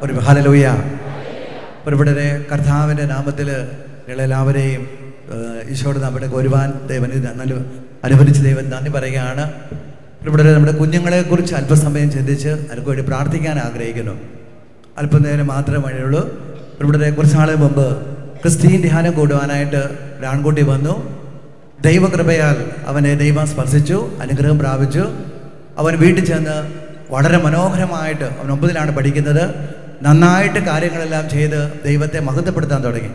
ഒരു ഹല്ലേലൂയ. ഒരുപടരെ കർത്താവിൻ്റെ നാമത്തിൽ എല്ലാവരെയും ഈശോയുടെ നമ്മുടെ ഒരുവാൻ ദൈവം നല്ല അനുഭവിച്ച് ദൈവം നന്ദി പറയുകയാണ്. ഇവിടെ നമ്മുടെ കുഞ്ഞുങ്ങളെക്കുറിച്ച് അല്പസമയം ചിന്തിച്ച് അവർക്ക് വേണ്ടി പ്രാർത്ഥിക്കാൻ ആഗ്രഹിക്കുന്നു. അല്പനേരം മാത്രമേ വഴിയുള്ളൂ. ഇവിടെ കുറച്ച് നാൾ മുമ്പ് ക്രിസ്ത്യൻ ധ്യാനം കൂടുവാനായിട്ട് ഒരു ആൺകുട്ടി വന്നു. ദൈവകൃപയാൽ അവനെ ദൈവം സ്പർശിച്ചു, അനുഗ്രഹം പ്രാപിച്ചു. അവൻ വീട്ടിൽ ചെന്ന് വളരെ മനോഹരമായിട്ട്, അവൻ 9ലാണ് പഠിക്കുന്നത്, നന്നായിട്ട് കാര്യങ്ങളെല്ലാം ചെയ്ത് ദൈവത്തെ മഹത്വപ്പെടുത്താൻ തുടങ്ങി.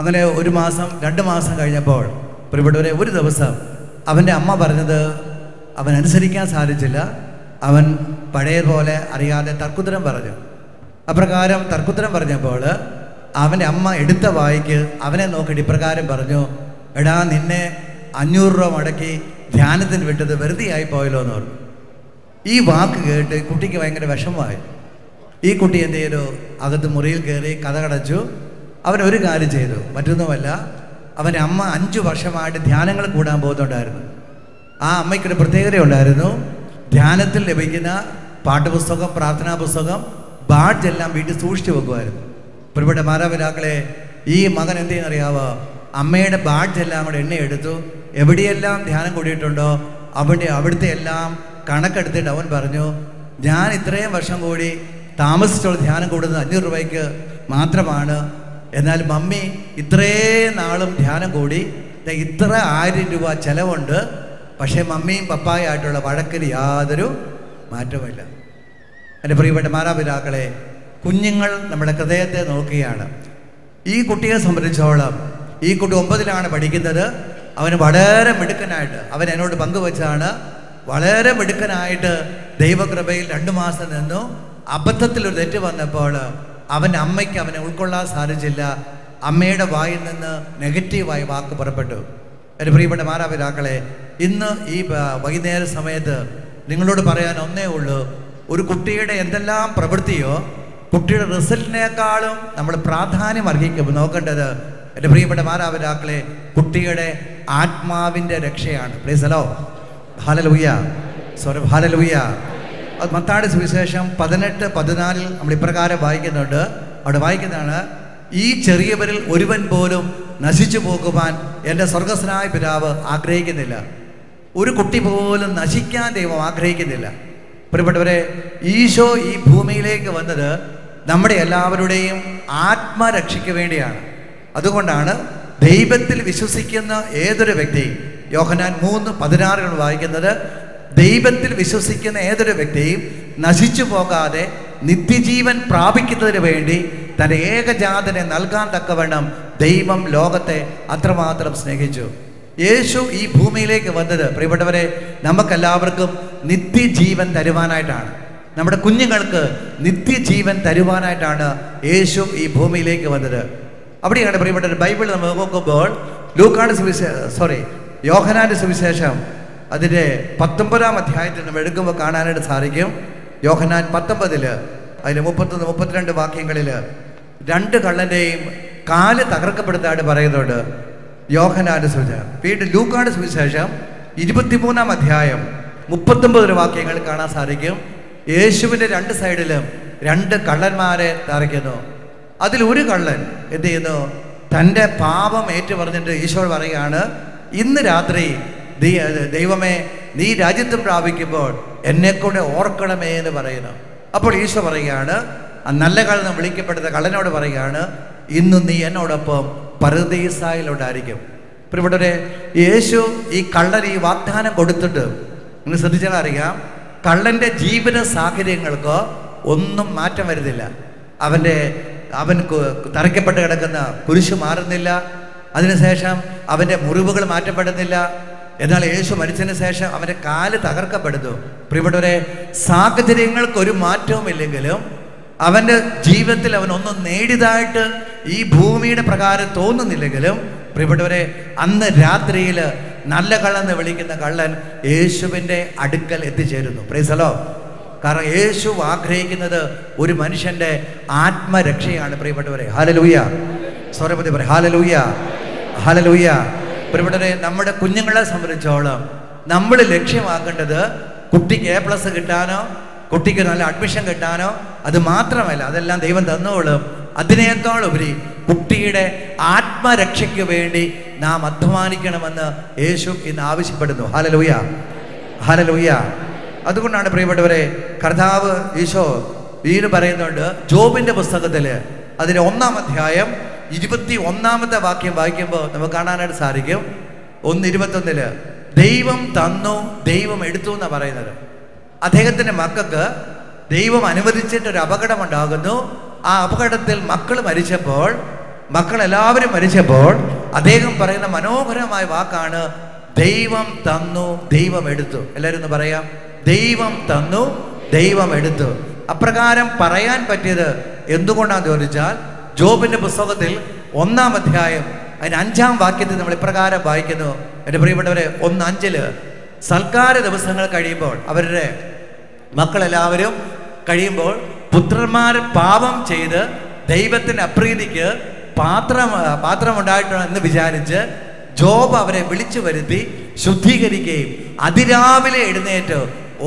അങ്ങനെ 1 മാസം 2 മാസം കഴിഞ്ഞപ്പോൾ പ്രിയപ്പെട്ടവരെ, ഒരു ദിവസം അവൻ്റെ അമ്മ പറഞ്ഞത് അവൻ അനുസരിക്കാൻ സാധിച്ചില്ല. അവൻ പഴയതുപോലെ അറിയാതെ തർക്കുത്തരം പറഞ്ഞു. അപ്രകാരം തർക്കുത്തരം പറഞ്ഞപ്പോൾ അവൻ്റെ അമ്മ എടുത്ത വായിക്ക് അവനെ നോക്കിയിട്ട് ഇപ്രകാരം പറഞ്ഞു, എടാ, നിന്നെ 500 രൂപ മുടക്കി ധ്യാനത്തിന് വിട്ടത് വെറുതെ ആയി പോയല്ലോ എന്ന് പറഞ്ഞു. ഈ വാക്ക് കേട്ട് കുട്ടിക്ക് ഭയങ്കര വിഷമമായി. ഈ കുട്ടി എന്ത് ചെയ്തു? അകത്ത് മുറിയിൽ കയറി കതകടച്ചു. അവനൊരു കാര്യം ചെയ്തു, മറ്റൊന്നുമല്ല, അവൻ്റെ അമ്മ 5 വർഷമായിട്ട് ധ്യാനങ്ങൾ കൂടാൻ പോകുന്നുണ്ടായിരുന്നു. ആ അമ്മയ്ക്കൊരു പ്രത്യേകത ഉണ്ടായിരുന്നു. ധ്യാനത്തിൽ ലഭിക്കുന്ന പാഠപുസ്തകം, പ്രാർത്ഥനാ പുസ്തകം, ബാഡ്ജ് എല്ലാം വീട്ടിൽ സൂക്ഷിച്ചു വെക്കുമായിരുന്നു. പ്രിയപ്പെട്ട മാതാപിതാക്കളെ, ഈ മകൻ എന്ത് ചെയ്യുന്നറിയാവോ? അമ്മയുടെ ബാഡ്ജ് എല്ലാം കൂടെ എണ്ണയെടുത്തു. എവിടെയെല്ലാം ധ്യാനം കൂടിയിട്ടുണ്ടോ അവിടുത്തെ എല്ലാം കണക്കെടുത്തിട്ട് അവൻ പറഞ്ഞു, ഞാൻ ഇത്രയും വർഷം കൂടി താമസിച്ചുള്ള ധ്യാനം കൂടുന്നത് 500 രൂപയ്ക്ക് മാത്രമാണ്. എന്നാൽ മമ്മി ഇത്രയും നാളും ധ്യാനം കൂടി ഇത്ര 1000 രൂപ ചിലവുണ്ട്. പക്ഷേ മമ്മിയും പപ്പായായിട്ടുള്ള വഴക്കിന് യാതൊരു മാറ്റവുമില്ല. എൻ്റെ പ്രിയപ്പെട്ട മാതാപിതാക്കളെ, കുഞ്ഞുങ്ങൾ നമ്മുടെ ഹൃദയത്തെ നോക്കുകയാണ്. ഈ കുട്ടിയെ സംബന്ധിച്ചോളം, ഈ കുട്ടി 9ലാണ് പഠിക്കുന്നത്. അവന് വളരെ മിടുക്കനായിട്ട്, അവൻ എന്നോട് പങ്കുവച്ചാണ്, വളരെ മിടുക്കനായിട്ട് ദൈവകൃപയിൽ 2 മാസം നിന്നു. അബദ്ധത്തിലൊരു തെറ്റ് വന്നപ്പോൾ അവൻ്റെ അമ്മയ്ക്ക് അവനെ ഉൾക്കൊള്ളാൻ സാധിച്ചില്ല. അമ്മയുടെ വായിൽ നിന്ന് നെഗറ്റീവായി വാക്ക് പുറപ്പെട്ടു. എൻ്റെ പ്രിയപ്പെട്ട മാതാപിതാക്കളെ, ഇന്ന് ഈ വൈകുന്നേര സമയത്ത് നിങ്ങളോട് പറയാൻ ഒന്നേ ഉള്ളൂ. ഒരു കുട്ടിയുടെ എന്തെല്ലാം പ്രവൃത്തിയോ കുട്ടിയുടെ റിസൾട്ടിനേക്കാളും നമ്മൾ പ്രാധാന്യം അർഹിക്കും നോക്കേണ്ടത്, എൻ്റെ പ്രിയപ്പെട്ട മാതാപിതാക്കളെ, കുട്ടിയുടെ ആത്മാവിൻ്റെ രക്ഷയാണ്. Praise the Lord. Hallelujah. Hallelujah. അത് മത്തായിയുടെ സുവിശേഷം 18:14 നമ്മൾ ഇപ്രകാരം വായിക്കുന്നുണ്ട്. അവിടെ വായിക്കുന്നതാണ്, ഈ ചെറിയവരിൽ ഒരുവൻ പോലും നശിച്ചു പോകുവാൻ എൻ്റെ സ്വർഗസ്വനായ പിതാവ് ആഗ്രഹിക്കുന്നില്ല. ഒരു കുട്ടി പോലും നശിക്കാൻ ദൈവം ആഗ്രഹിക്കുന്നില്ല. പ്രിയപ്പെട്ടവരെ, ഈശോ ഈ ഭൂമിയിലേക്ക് വന്നത് നമ്മുടെ എല്ലാവരുടെയും ആത്മരക്ഷയ്ക്ക് വേണ്ടിയാണ്. അതുകൊണ്ടാണ് ദൈവത്തിൽ വിശ്വസിക്കുന്ന ഏതൊരു വ്യക്തി, യോഹന്നാൻ 3:16 വായിക്കുന്നത്, ദൈവത്തിൽ വിശ്വസിക്കുന്ന ഏതൊരു വ്യക്തിയും നശിച്ചു പോകാതെ നിത്യജീവൻ പ്രാപിക്കുന്നതിന് വേണ്ടി തൻ്റെ ഏകജാതനെ നൽകാൻ തക്കവണ്ണം ദൈവം ലോകത്തെ അത്രമാത്രം സ്നേഹിച്ചു. യേശു ഈ ഭൂമിയിലേക്ക് വന്നത്, പ്രിയപ്പെട്ടവരെ, നമുക്കെല്ലാവർക്കും നിത്യജീവൻ തരുവാനായിട്ടാണ്. നമ്മുടെ കുഞ്ഞുങ്ങൾക്ക് നിത്യജീവൻ തരുവാനായിട്ടാണ് യേശു ഈ ഭൂമിയിലേക്ക് വന്നത്. അവിടെയാണ് പ്രിയപ്പെട്ടവർ, ബൈബിൾ നമ്മൾ നോക്കുമ്പോൾ യോഹന്നാന്റെ സുവിശേഷം അതിൻ്റെ 19-ാം അധ്യായത്തിൽ നമ്മൾ എടുക്കുമ്പോൾ കാണാനായിട്ട് സാധിക്കും. യോഹന്നാൻ 19 അതിൻ്റെ 31-32 വാക്യങ്ങളിൽ 2 കള്ളൻ്റെയും കാല് തകർക്കപ്പെടുത്തായിട്ട് പറയുന്നുണ്ട്. യോഹന്നാന്റെ സുവിശേഷം. വീണ്ടും ലൂക്കായുടെ സുവിശേഷം 23-ാം അധ്യായം 39 വാക്യങ്ങൾ കാണാൻ സാധിക്കും. യേശുവിൻ്റെ 2 സൈഡിലും 2 കള്ളന്മാരെ തറയ്ക്കുന്നു. അതിൽ ഒരു കള്ളൻ എന്ത് ചെയ്യുന്നു? തൻ്റെ പാപം ഏറ്റു പറഞ്ഞിട്ട് ഈശോ പറയുകയാണ്, ഇന്ന് രാത്രി ദൈവമേ, നീ രാജ്യത്വം പ്രാപിക്കുമ്പോൾ എന്നെക്കൂടെ ഓർക്കണമേ എന്ന് പറയുന്നു. അപ്പോൾ ഈശോ പറയുകയാണ്, ആ നല്ല കള്ളൻ വിളിക്കപ്പെടുന്ന കള്ളനോട് പറയുകയാണ്, ഇന്ന് നീ എന്നോടൊപ്പം പരദീസായിലുണ്ടായിരിക്കും. പ്രിയപ്പെട്ടവരെ, യേശു ഈ കള്ളൻ ഈ വാഗ്ദാനം കൊടുത്തിട്ട്, നിങ്ങൾ ശ്രദ്ധിച്ചാൽ അറിയാം, കള്ളൻ്റെ ജീവിത സാഹചര്യങ്ങൾക്ക് ഒന്നും മാറ്റം വരുന്നില്ല. അവൻ തറയ്ക്കപ്പെട്ട് കിടക്കുന്ന കുരിശ് മാറുന്നില്ല. അതിനുശേഷം അവൻ്റെ മുറിവുകൾ മാറ്റപ്പെടുന്നില്ല. എന്നാൽ യേശു മരിച്ചതിന് ശേഷം അവൻ്റെ കാല് തകർക്കപ്പെടുന്നു. പ്രിയപ്പെട്ടവരെ, സാഹചര്യങ്ങൾക്കൊരു മാറ്റവും ഇല്ലെങ്കിലും അവൻ്റെ ജീവിതത്തിൽ അവനൊന്നും നേടിയതായിട്ട് ഈ ഭൂമിയുടെ പ്രകാരം തോന്നുന്നില്ലെങ്കിലും, പ്രിയപ്പെട്ടവരെ, അന്ന് രാത്രിയിൽ നല്ല കള്ളൻ എന്ന് വിളിക്കുന്ന കള്ളൻ യേശുവിൻ്റെ അടുക്കൽ എത്തിച്ചേരുന്നു. Price the Lord. കാരണം യേശു ആഗ്രഹിക്കുന്നത് ഒരു മനുഷ്യൻ്റെ ആത്മരക്ഷയാണ്. പ്രിയപ്പെട്ടവരെ, ഹല്ലേലൂയ. സ്വരപതി പറ, ഹല്ലേലൂയ, ഹല്ലേലൂയ. പ്രിയപ്പെട്ടവരെ, നമ്മുടെ കുഞ്ഞുങ്ങളെ സംബന്ധിച്ചോളം നമ്മൾ ലക്ഷ്യമാക്കേണ്ടത് കുട്ടിക്ക് A+ കിട്ടാനോ, കുട്ടിക്ക് നല്ല അഡ്മിഷൻ കിട്ടാനോ, അത് മാത്രമല്ല, അതെല്ലാം ദൈവം തന്നോളും. അതിനേക്കാൾ ഉപരി കുട്ടിയുടെ ആത്മരക്ഷയ്ക്ക് വേണ്ടി നാം അധ്വാനിക്കണമെന്ന് യേശു ഇന്ന് ആവശ്യപ്പെടുന്നു. Hallelujah, hallelujah. അതുകൊണ്ടാണ് പ്രിയപ്പെട്ടവരെ, കർത്താവ് ഈശോ വീണ്ടും പറയുന്നുണ്ട് ജോബിന്റെ പുസ്തകത്തിൽ അതിന്റെ 1-ാം അധ്യായം 21-ാമത്തെ വാക്യം വായിക്കുമ്പോൾ നമുക്ക് കാണാനായിട്ട് സാധിക്കും. 1:21 ദൈവം തന്നു, ദൈവം എടുത്തു എന്നാണ് പറയുന്നത്. അദ്ദേഹത്തിന്റെ മക്കൾക്ക് ദൈവം അനുവദിച്ചിട്ടൊരു അപകടമുണ്ടാകുന്നു. ആ അപകടത്തിൽ മക്കളെല്ലാവരും മരിച്ചപ്പോൾ അദ്ദേഹം പറയുന്ന മനോഹരമായ വാക്കാണ് ദൈവം തന്നു, ദൈവം എടുത്തു. എല്ലാവരും ഒന്ന് പറയാം, ദൈവം തന്നു, ദൈവം എടുത്തു. അപ്രകാരം പറയാൻ പറ്റിയത് എന്തുകൊണ്ടാണെന്ന് ചോദിച്ചാൽ, ജോബിന്റെ പുസ്തകത്തിൽ 1-ാം അധ്യായം അതിന് 5-ാം വാക്യത്തിൽ നമ്മൾ ഇപ്രകാരം വായിക്കുന്നു. എൻ്റെ പ്രിയപ്പെട്ടവരെ, 1:5 സൽക്കാര ദിവസങ്ങൾ കഴിയുമ്പോൾ, അവരുടെ മക്കളെല്ലാവരും കഴിയുമ്പോൾ, പുത്രന്മാർ പാപം ചെയ്ത് ദൈവത്തിന്റെ അപ്രീതിക്ക് പാത്രമുണ്ടായിട്ടോ എന്ന് വിചാരിച്ച് ജോബ് അവരെ വിളിച്ചു വരുത്തി ശുദ്ധീകരിക്കുകയും അതിരാവിലെ എഴുന്നേറ്റ്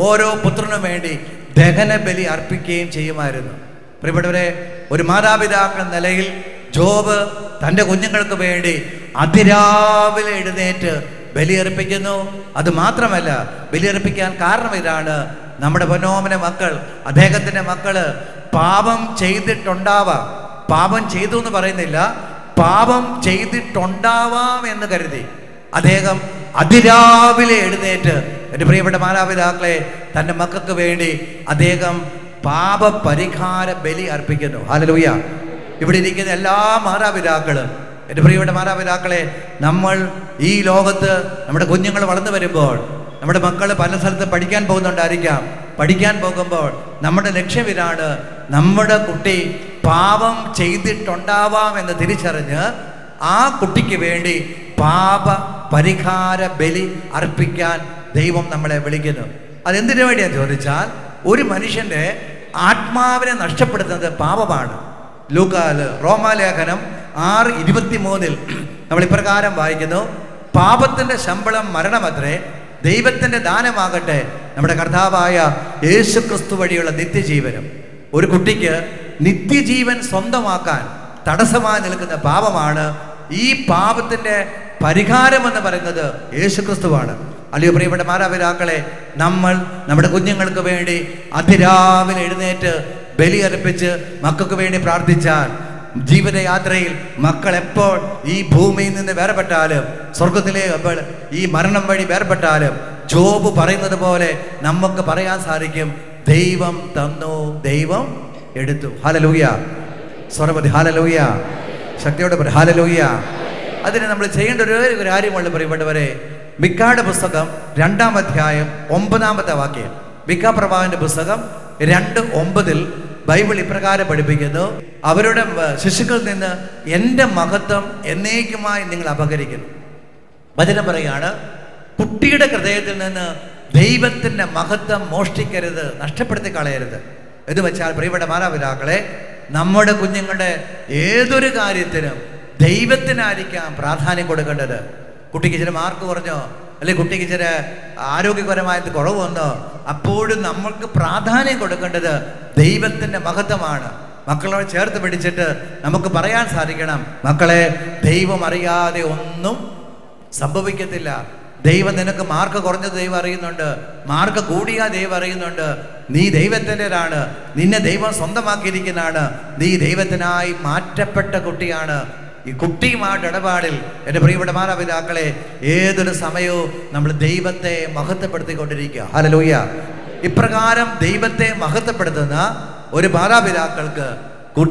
ഓരോ പുത്രനും വേണ്ടി ദഹന ബലി അർപ്പിക്കുകയും ചെയ്യുമായിരുന്നു. പ്രിയപ്പെട്ടവരെ, ഒരു മാതാപിതാക്കൾ എന്ന നിലയിൽ ജോബ് തൻ്റെ കുഞ്ഞുങ്ങൾക്ക് വേണ്ടി അതിരാവിലെ എഴുന്നേറ്റ് ബലിയർപ്പിക്കുന്നു. അത് മാത്രമല്ല, ബലിയർപ്പിക്കാൻ കാരണം ഇതാണ്, നമ്മുടെ പൊന്നോമന മക്കൾ, അദ്ദേഹത്തിൻ്റെ മക്കള് പാപം ചെയ്തിട്ടുണ്ടാവാം. പാപം ചെയ്തു എന്ന് പറയുന്നില്ല, പാപം ചെയ്തിട്ടുണ്ടാവാം എന്ന് കരുതി അദ്ദേഹം അതിരാവിലെ എഴുന്നേറ്റ്, എൻ്റെ പ്രിയപ്പെട്ട മാതാപിതാക്കളെ, തൻ്റെ മക്കൾക്ക് വേണ്ടി അദ്ദേഹം പാപപരിഹാര ബലി അർപ്പിക്കുന്നു. ഹല്ലേലൂയ. ഇവിടെ ഇരിക്കുന്ന എല്ലാ മാതാപിതാക്കളും, എൻ്റെ പ്രിയപ്പെട്ട മാതാപിതാക്കളെ, നമ്മൾ ഈ ലോകത്ത് നമ്മുടെ കുഞ്ഞുങ്ങൾ വളർന്നു വരുമ്പോൾ, നമ്മുടെ മക്കൾ പല സ്ഥലത്ത് പഠിക്കാൻ പോകുന്നുണ്ടായിരിക്കാം. പഠിക്കാൻ പോകുമ്പോൾ നമ്മുടെ ലക്ഷ്യം ഇതാണ്, നമ്മുടെ കുട്ടി പാപം ചെയ്തിട്ടുണ്ടാവാം എന്ന് തിരിച്ചറിഞ്ഞ് ആ കുട്ടിക്ക് വേണ്ടി പാപ പരിഹാര ബലി അർപ്പിക്കാൻ ദൈവം നമ്മളെ വിളിക്കുന്നു. അതെന്തിനു വേണ്ടിയാന്ന് ചോദിച്ചാൽ, ഒരു മനുഷ്യന്റെ ആത്മാവിനെ നഷ്ടപ്പെടുത്തുന്നത് പാപമാണ്. റോമാലേഖനം 6:23 നമ്മൾ ഇപ്രകാരം വായിക്കുന്നു, പാപത്തിന്റെ ശമ്പളം മരണമത്രേ, ദൈവത്തിന്റെ ദാനമാകട്ടെ നമ്മുടെ കർത്താവായ യേശു ക്രിസ്തു വഴിയുള്ള നിത്യജീവനം. ഒരു കുട്ടിക്ക് നിത്യജീവൻ സ്വന്തമാക്കാൻ തടസ്സമായി നിൽക്കുന്ന പാപമാണ്. ഈ പാപത്തിന്റെ പരിഹാരം എന്ന് പറയുന്നത് യേശു ക്രിസ്തുവാണ്. അല്ലയോ പ്രിയപ്പെട്ട മാതാപിതാക്കളെ, നമ്മൾ നമ്മുടെ കുഞ്ഞുങ്ങൾക്ക് വേണ്ടി അതിരാവിലെ എഴുന്നേറ്റ് ബലിയർപ്പിച്ച് മക്കൾക്ക് വേണ്ടി പ്രാർത്ഥിച്ചാൽ, ജീവിതയാത്രയിൽ മക്കൾ എപ്പോൾ ഈ ഭൂമിയിൽ നിന്ന് വേർപെട്ടാലും, സ്വർഗത്തിലെ ഈ മരണം വഴി വേർപെട്ടാലും, ജോബ് പറയുന്നത് പോലെ നമുക്ക് പറയാൻ സാധിക്കും, ദൈവം തന്നു, ദൈവം എടുത്തു. ഹല്ലേലൂയ. സ്വരമതി ഹല്ലേലൂയ. ശക്തിയോടെ പറ ഹല്ലേലൂയ. അതിന് നമ്മൾ ചെയ്യേണ്ട ഒരു കാര്യമുള്ള പ്രിയപ്പെട്ടവരെ, മിക്കായുടെ പുസ്തകം 2-ാം അധ്യായം 9-ാമത്തെ വാക്യം, മിക്ക പ്രവാചകന്റെ പുസ്തകം 2:9 ബൈബിൾ ഇപ്രകാരം പഠിപ്പിക്കുന്നു, അവരുടെ ശിശുക്കളിൽ നിന്ന് എൻ്റെ മഹത്വം എന്നേക്കുമായി നിങ്ങൾ അപഹരിക്കുന്നു. വചനം പറയാണ്, കുട്ടിയുടെ ഹൃദയത്തിൽ നിന്ന് ദൈവത്തിൻ്റെ മഹത്വം മോഷ്ടിക്കരുത്, നഷ്ടപ്പെടുത്തി കളയരുത്. എന്ന് വെച്ചാൽ പ്രിയപ്പെട്ട മാതാപിതാക്കളെ, നമ്മുടെ കുഞ്ഞുങ്ങളുടെ ഏതൊരു കാര്യത്തിനും ദൈവത്തിനായിരിക്കാം പ്രാധാന്യം കൊടുക്കേണ്ടത്. കുട്ടിക്ക് ഇച്ചിരി മാർക്ക് കുറഞ്ഞോ, അല്ലെങ്കിൽ കുട്ടിക്ക് ഇച്ചിരി ആരോഗ്യപരമായിട്ട് കുറവ് വന്നോ, അപ്പോഴും നമ്മൾക്ക് പ്രാധാന്യം കൊടുക്കേണ്ടത് ദൈവത്തിൻ്റെ മഹത്വമാണ്. മക്കളോട് ചേർത്ത് പിടിച്ചിട്ട് നമുക്ക് പറയാൻ സാധിക്കണം, മക്കളെ, ദൈവം അറിയാതെ ഒന്നും സംഭവിക്കത്തില്ല. ദൈവം നിനക്ക് മാർക്ക് കുറഞ്ഞത് ദൈവം അറിയുന്നുണ്ട്, മാർക്ക് കൂടിയാ ദൈവം അറിയുന്നുണ്ട്. നീ ദൈവത്തിൻ്റെതാണ്, നിന്നെ ദൈവം സ്വന്തമാക്കിയിരിക്കുന്നതാണ്, നീ ദൈവത്തിനായി മാറ്റപ്പെട്ട കുട്ടിയാണ്. ഈ കുട്ടിയുമായിട്ട് ഇടപാടിൽ എൻ്റെ പ്രിയപ്പെട്ട മാതാപിതാക്കളെ, ഏതൊരു സമയവും നമ്മൾ ദൈവത്തെ മഹത്വപ്പെടുത്തിക്കൊണ്ടിരിക്കുക. ഹല്ലേലൂയ. ഇപ്രകാരം ദൈവത്തെ മഹത്വപ്പെടുത്തുന്ന ഒരു മാതാപിതാക്കൾക്ക്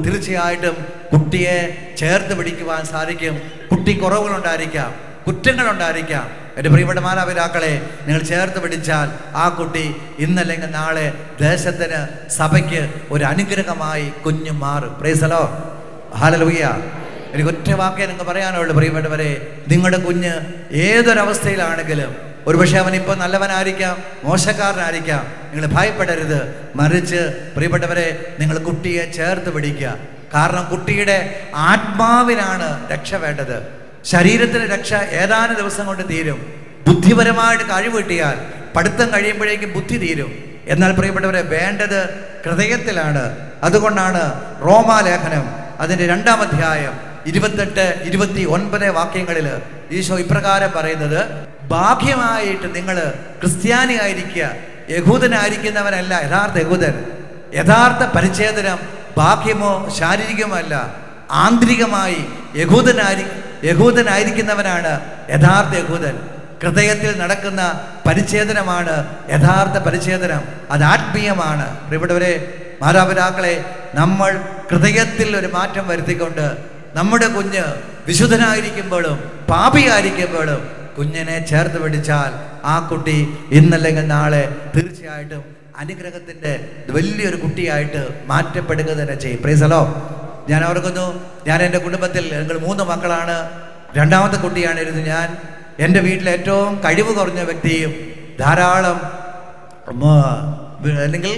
തീർച്ചയായിട്ടും കുട്ടിയെ ചേർത്ത് പിടിക്കുവാൻ സാധിക്കും. കുട്ടി കുറവുകളുണ്ടായിരിക്കാം, കുറ്റങ്ങളുണ്ടായിരിക്കാം. എൻ്റെ പ്രിയപ്പെട്ട മാതാപിതാക്കളെ, നിങ്ങൾ ചേർത്ത് പിടിച്ചാൽ ആ കുട്ടി ഇന്നല്ലെങ്കിൽ നാളെ ദേശത്തിന്, സഭയ്ക്ക് ഒരു അനുഗ്രഹമായി കുഞ്ഞു മാറും. Price the Lord. ഹല്ലേലൂയ. എനിക്ക് ഒറ്റ വാക്കേ നിങ്ങൾക്ക് പറയാനുള്ളൂ പ്രിയപ്പെട്ടവരെ, നിങ്ങളുടെ കുഞ്ഞ് ഏതൊരവസ്ഥയിലാണെങ്കിലും, ഒരുപക്ഷെ അവനിപ്പോൾ നല്ലവനായിരിക്കാം, മോശക്കാരനായിരിക്കാം, നിങ്ങൾ ഭയപ്പെടരുത്. മറിച്ച് പ്രിയപ്പെട്ടവരെ, നിങ്ങൾ കുട്ടിയെ ചേർത്ത് പിടിക്കുക. കാരണം കുട്ടിയുടെ ആത്മാവിനാണ് രക്ഷ വേണ്ടത്. ശരീരത്തിന് രക്ഷ ഏതാനും ദിവസം കൊണ്ട് തീരും. ബുദ്ധിപരമായിട്ട് കഴിവ് കിട്ടിയാൽ പഠിത്തം കഴിയുമ്പോഴേക്കും ബുദ്ധി തീരും. എന്നാൽ പ്രിയപ്പെട്ടവരെ, വേണ്ടത് ഹൃദയത്തിലാണ്. അതുകൊണ്ടാണ് റോമാലേഖനം അതിൻ്റെ 2-ാം അധ്യായം 28-29 വാക്യങ്ങളിൽ ഈശോ ഇപ്രകാരം പറയുന്നത്: ബാഹ്യമായിട്ട് നിങ്ങൾ ക്രിസ്ത്യാനിയായിരിക്കുക, യഹൂദനായിരിക്കുന്നവനല്ല യഥാർത്ഥ യഹൂദൻ. യഥാർത്ഥ പരിച്ഛേദനം ബാഹ്യമോ ശാരീരികമല്ല, ആന്തരികമായി യഹൂദനായിരിക്കുന്നവനാണ് യഥാർത്ഥ യഹൂദൻ. ഹൃദയത്തിൽ നടക്കുന്ന പരിച്ഛേദനമാണ് യഥാർത്ഥ പരിച്ഛേദനം. അത് ആത്മീയമാണ്. പ്രിയപ്പെട്ടവരെ, മാതാപിതാക്കളെ, നമ്മൾ ഹൃദയത്തിൽ ഒരു മാറ്റം വരുത്തിക്കൊണ്ട് നമ്മുടെ കുഞ്ഞ് വിശുദ്ധനായിരിക്കുമ്പോഴും പാപിയായിരിക്കുമ്പോഴും കുഞ്ഞിനെ ചേർത്ത് പിടിച്ചാൽ ആ കുട്ടി ഇന്നല്ലെങ്കിൽ നാളെ തീർച്ചയായിട്ടും അനുഗ്രഹത്തിൻ്റെ വലിയൊരു കുട്ടിയായിട്ട് മാറ്റപ്പെടുക തന്നെ ചെയ്യും. Price the Lord. ഞാൻ ഓർക്കുന്നു, ഞാൻ എൻ്റെ കുടുംബത്തിൽ ഞങ്ങൾ 3 മക്കളാണ്. 2ാമത്തെ കുട്ടിയാണിരുന്നു ഞാൻ. എൻ്റെ വീട്ടിലെ ഏറ്റവും കഴിവ് കുറഞ്ഞ വ്യക്തിയും ധാരാളം അല്ലെങ്കിൽ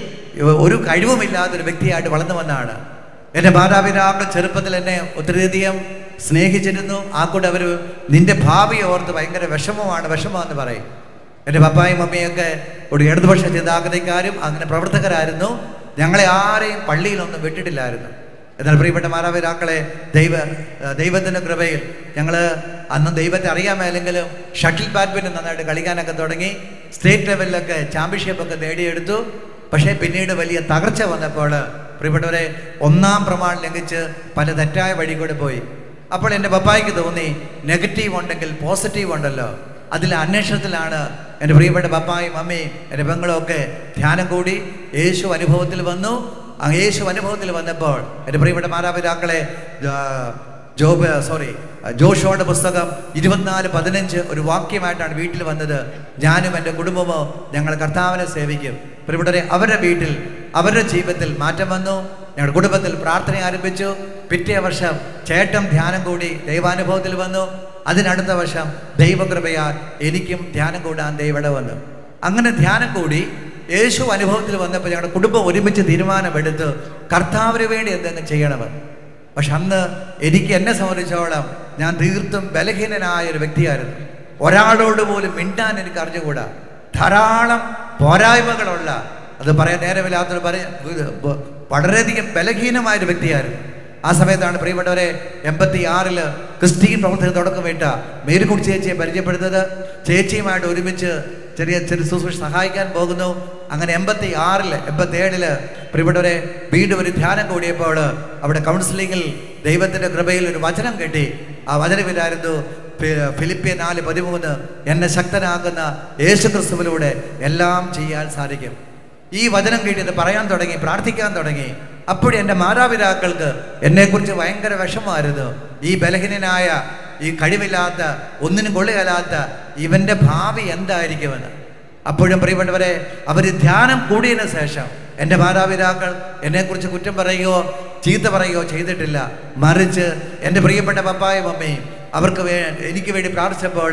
ഒരു കഴിവുമില്ലാത്തൊരു വ്യക്തിയായിട്ട് വളർന്നു വന്നാണ്. എൻ്റെ മാതാപിതാക്കൾ ചെറുപ്പത്തിൽ എന്നെ ഒത്തിരിയധികം സ്നേഹിച്ചിരുന്നു. ആ കൂടെ അവർ നിന്റെ ഭാവി ഓർത്ത് ഭയങ്കര വിഷമമെന്ന് പറയും. എൻ്റെ പപ്പായും മമ്മിയൊക്കെ ഒരു ഇടതുപക്ഷ ചിന്താഗതിക്കാരും അങ്ങനെ പ്രവർത്തകരായിരുന്നു. ഞങ്ങളെ ആരെയും പള്ളിയിലൊന്നും വിട്ടിട്ടില്ലായിരുന്നു. എന്നാൽ പ്രിയപ്പെട്ട മാതാപിതാക്കളെ, ദൈവത്തിൻ്റെ കൃപയിൽ ഞങ്ങൾ അന്ന് ദൈവത്തെ അറിയാമല്ലെങ്കിലും ഷട്ടിൽ ബാഡ്മിൻ്റൺ നന്നായിട്ട് കളിക്കാനൊക്കെ തുടങ്ങി. സ്റ്റേറ്റ് ലെവലിലൊക്കെ ചാമ്പ്യൻഷിപ്പൊക്കെ നേടിയെടുത്തു. പക്ഷേ പിന്നീട് വലിയ തകർച്ച വന്നപ്പോൾ പ്രിയപ്പെട്ടവരെ, 1-ാം പ്രമാണം ലംഘിച്ച് പല തെറ്റായ വഴി കൂടെ പോയി. അപ്പോൾ എൻ്റെ പപ്പായ്ക്ക് തോന്നി, നെഗറ്റീവ് ഉണ്ടെങ്കിൽ പോസിറ്റീവ് ഉണ്ടല്ലോ. അതിൽ അന്വേഷണത്തിലാണ് എൻ്റെ പ്രിയപ്പെട്ട പപ്പായും മമ്മിയും എൻ്റെ പെങ്ങളും ഒക്കെ ധ്യാനം കൂടി യേശു അനുഭവത്തിൽ വന്നു. യേശു അനുഭവത്തിൽ വന്നപ്പോൾ എൻ്റെ പ്രിയപ്പെട്ട മാതാപിതാക്കളെ, ജോഷുവയുടെ പുസ്തകം 24:15 ഒരു വാക്യമായിട്ടാണ് വീട്ടിൽ വന്നത്. ഞാനും എൻ്റെ കുടുംബമോ ഞങ്ങൾ കർത്താവിനെ സേവിക്കും. പ്രിയപ്പെട്ടവരെ, അവരുടെ വീട്ടിൽ അവരുടെ ജീവിതത്തിൽ മാറ്റം വന്നു. ഞങ്ങളുടെ കുടുംബത്തിൽ പ്രാർത്ഥന ആരംഭിച്ചു. പിറ്റേ വർഷം ചേട്ടൻ ധ്യാനം കൂടി ദൈവാനുഭവത്തിൽ വന്നു. അതിനടുത്ത വർഷം ദൈവകൃപയാൽ എനിക്കും ധ്യാനം കൂടാൻ ദൈവം വന്നു. അങ്ങനെ ധ്യാനം കൂടി യേശു അനുഭവത്തിൽ വന്നപ്പോൾ ഞങ്ങളുടെ കുടുംബം ഒരുമിച്ച് തീരുമാനമെടുത്ത് കർത്താവിന് വേണ്ടി എന്തെങ്കിലും ചെയ്യണമെന്ന്. പക്ഷെ അന്ന് എന്നെ സംബന്ധിച്ചോളം ഞാൻ തീർത്തും ബലഹീനനായ ഒരു വ്യക്തിയായിരുന്നു. ഒരാളോട് പോലും മിണ്ടാൻ എനിക്ക് അറിഞ്ഞുകൂടാ. ധാരാളം പോരായ്മകളുള്ള, അത് പറയാൻ നേരമില്ലാത്തൊരു വളരെയധികം ബലഹീനമായൊരു വ്യക്തിയായിരുന്നു. ആ സമയത്താണ് പ്രിയപ്പെട്ടവരെ 86 ക്രിസ്ത്യൻ പ്രവർത്തകർ തുടക്കമിട്ട മേരിക്കുട്ടി ചേച്ചിയെ പരിചയപ്പെടുന്നത്. ചേച്ചിയുമായിട്ട് ഒരുമിച്ച് ചെറിയ ശുശ്രൂഷ സഹായിക്കാൻ പോകുന്നു. അങ്ങനെ 87 പ്രിയപ്പെട്ടവരെ വീണ്ടും ഒരു ധ്യാനം കൂടിയപ്പോൾ അവിടെ കൗൺസിലിങ്ങിൽ ദൈവത്തിൻ്റെ കൃപയിൽ ഒരു വചനം കിട്ടി. ആ വചനം ഇതായിരുന്നു: ഫിലിപ്പിയർ 4:13 എന്നെ ശക്തനാക്കുന്ന യേശുക്രിസ്തുവിലൂടെ എല്ലാം ചെയ്യാൻ സാധിക്കും. ഈ വചനം കേട്ടിട്ട് പറയാൻ തുടങ്ങി, പ്രാർത്ഥിക്കാൻ തുടങ്ങി. അപ്പോഴും എൻ്റെ മാതാപിതാക്കൾക്ക് എന്നെക്കുറിച്ച് ഭയങ്കര വിഷമമായിരുന്നു. ഈ ബലഹീനനായ, ഈ കഴിവില്ലാത്ത, ഒന്നിനും കൊള്ളുകയില്ലാത്ത ഇവൻ്റെ ഭാവി എന്തായിരിക്കുമെന്ന്. അപ്പോഴും പ്രിയപ്പെട്ടവരെ, അവർ ധ്യാനം കൂടിയതിന് ശേഷം എൻ്റെ മാതാപിതാക്കൾ എന്നെക്കുറിച്ച് കുറ്റം പറയുകയോ ചീത്ത പറയുകയോ ചെയ്തിട്ടില്ല. മറിച്ച് എൻ്റെ പ്രിയപ്പെട്ട പപ്പായും മമ്മിയും എനിക്ക് വേണ്ടി പ്രാർത്ഥിച്ചപ്പോൾ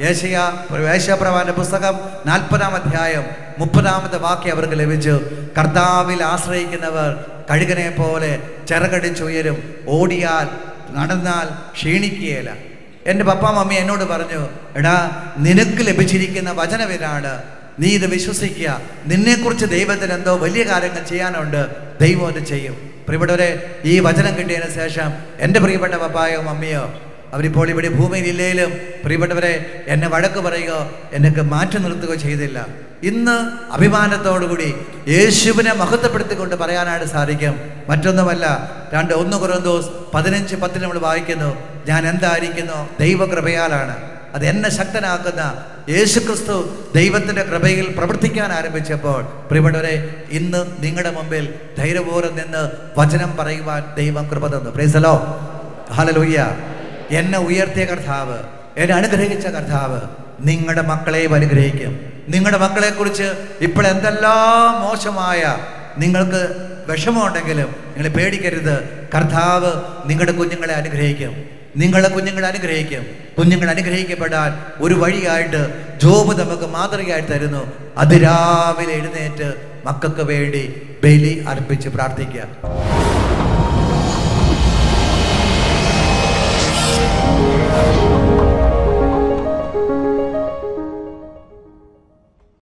യേശയ്യാപ്രവാചകന്റെ പുസ്തകം 40-ാം അധ്യായം 30-ാമത്തെ വാക്യം അവർക്ക് ലഭിച്ചു: കർത്താവിൽ ആശ്രയിക്കുന്നവർ കഴുകനെ പോലെ ചിറകടിച്ചുയരും, ഓടിയാൽ നടന്നാൽ ക്ഷീണിക്കുകയില്ല. എൻ്റെ പപ്പാ മമ്മി എന്നോട് പറഞ്ഞു, എടാ, നിനക്ക് ലഭിച്ചിരിക്കുന്ന വചനം ഇതാണ്, നീ ഇത് വിശ്വസിക്കുക. നിന്നെക്കുറിച്ച് ദൈവത്തിന് എന്തോ വലിയ കാര്യങ്ങൾ ചെയ്യാനുണ്ട്, ദൈവം അത് ചെയ്യും. പ്രിയപ്പെട്ടവരെ, ഈ വചനം കിട്ടിയതിന് ശേഷം എൻ്റെ പ്രിയപ്പെട്ട പപ്പായോ മമ്മിയോ അവരിപ്പോൾ ഇവിടെ ഭൂമിയിലില്ലേലും പ്രിയപ്പെട്ടവരെ എന്നെ വഴക്ക് പറയുകയോ എന്നെ മാറ്റി നിർത്തുകയോ ചെയ്തില്ല. ഇന്ന് അഭിമാനത്തോടുകൂടി യേശുവിനെ മഹത്വപ്പെടുത്തിക്കൊണ്ട് പറയാനായിട്ട് സാധിക്കും. മറ്റൊന്നുമല്ല, 1 കൊരിന്ത്യർ 15:10 നമ്മൾ വായിക്കുന്നു, ഞാൻ എന്തായിരിക്കുന്നു ദൈവകൃപയാലാണ്. അത് എന്നെ ശക്തനാക്കുന്ന യേശുക്രിസ്തു ദൈവത്തിൻ്റെ കൃപയിൽ പ്രവർത്തിക്കാൻ ആരംഭിച്ചപ്പോൾ പ്രിയപ്പെട്ടവരെ, ഇന്ന് നിങ്ങളുടെ മുമ്പിൽ ധൈര്യപൂർവ്വം നിന്ന് വചനം പറയുവാൻ ദൈവം കൃപ തന്നു. Price the Lord. ഹല്ലേലൂയ. എന്നെ ഉയർത്തിയ കർത്താവ്, എന്നെ അനുഗ്രഹിച്ച കർത്താവ് നിങ്ങളുടെ മക്കളെയും അനുഗ്രഹിക്കും. നിങ്ങളുടെ മക്കളെക്കുറിച്ച് ഇപ്പോൾ എന്തെല്ലാം മോശമായ നിങ്ങൾക്ക് വിഷമമുണ്ടെങ്കിലും നിങ്ങൾ പേടിക്കരുത്. കർത്താവ് നിങ്ങളുടെ കുഞ്ഞുങ്ങളെ അനുഗ്രഹിക്കും. നിങ്ങളുടെ കുഞ്ഞുങ്ങളെ അനുഗ്രഹിക്കും. കുഞ്ഞുങ്ങൾ അനുഗ്രഹിക്കപ്പെടാൻ ഒരു വഴിയായിട്ട് ജോബ് നമുക്ക് മാതൃകയായിട്ട് തരുന്നു. അതിരാവിലെ എഴുന്നേറ്റ് മക്കൾക്ക് വേണ്ടി ബലി അർപ്പിച്ച് പ്രാർത്ഥിക്കുക.